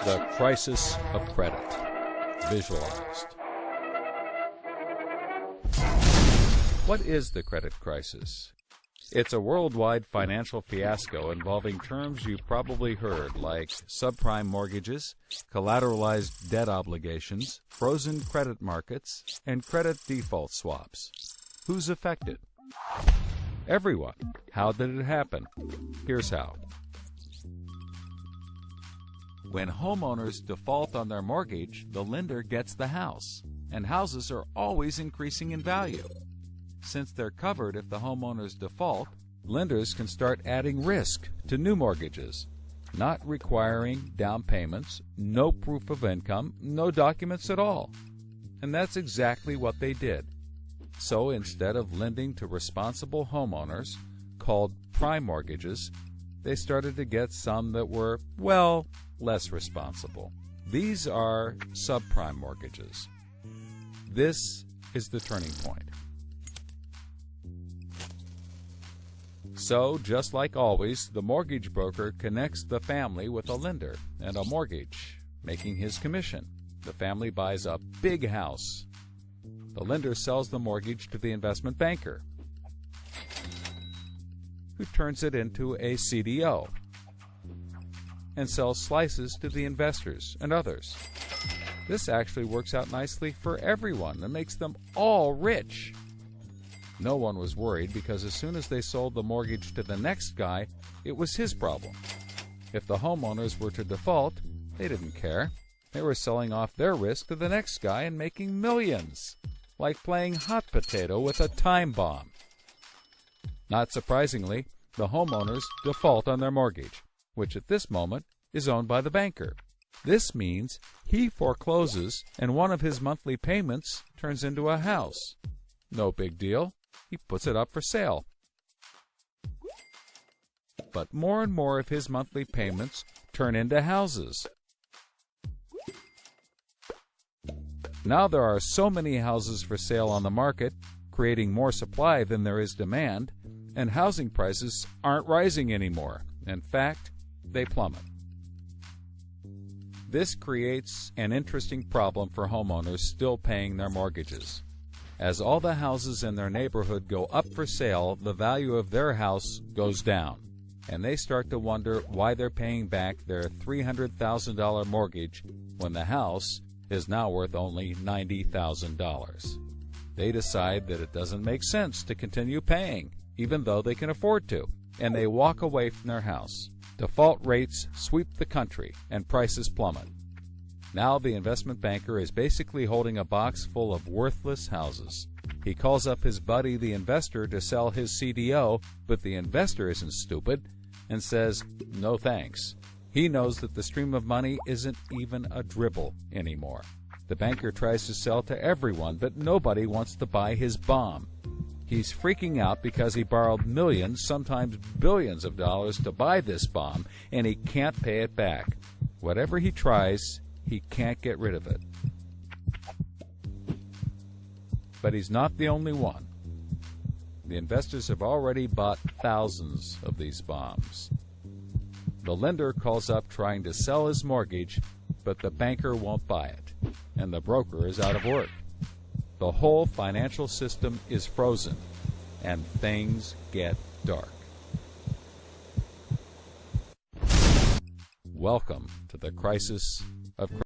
The crisis of credit, visualized. What is the credit crisis? It's a worldwide financial fiasco involving terms you've probably heard like subprime mortgages, collateralized debt obligations, frozen credit markets, and credit default swaps. Who's affected? Everyone. How did it happen? Here's how. When homeowners default on their mortgage, the lender gets the house, and houses are always increasing in value. Since they're covered if the homeowners default, lenders can start adding risk to new mortgages, not requiring down payments, no proof of income, no documents at all. And that's exactly what they did. So instead of lending to responsible homeowners, called prime mortgages, they started to get some that were, well, less responsible. These are subprime mortgages. This is the turning point. So, just like always, the mortgage broker connects the family with a lender and a mortgage, making his commission. The family buys a big house. The lender sells the mortgage to the investment banker, who turns it into a CDO and sells slices to the investors and others. This actually works out nicely for everyone and makes them all rich. No one was worried because as soon as they sold the mortgage to the next guy, it was his problem. If the homeowners were to default, they didn't care. They were selling off their risk to the next guy and making millions, like playing hot potato with a time bomb. Not surprisingly, the homeowners default on their mortgage, which at this moment is owned by the banker. This means he forecloses and one of his monthly payments turns into a house. No big deal. He puts it up for sale. But more and more of his monthly payments turn into houses. Now there are so many houses for sale on the market, creating more supply than there is demand, and housing prices aren't rising anymore. In fact, they plummet. This creates an interesting problem for homeowners still paying their mortgages. As all the houses in their neighborhood go up for sale, the value of their house goes down, and they start to wonder why they're paying back their $300,000 mortgage when the house is now worth only $90,000. They decide that it doesn't make sense to continue paying, even though they can afford to, and they walk away from their house. Default rates sweep the country, and prices plummet. Now the investment banker is basically holding a box full of worthless houses. He calls up his buddy, the investor, to sell his CDO, but the investor isn't stupid and says, no thanks. He knows that the stream of money isn't even a dribble anymore. The banker tries to sell to everyone, but nobody wants to buy his bomb. He's freaking out because he borrowed millions, sometimes billions of dollars to buy this bomb, and he can't pay it back. Whatever he tries, he can't get rid of it. But he's not the only one. The investors have already bought thousands of these bombs. The lender calls up trying to sell his mortgage, but the banker won't buy it, and the broker is out of work. The whole financial system is frozen, and things get dark. Welcome to the crisis of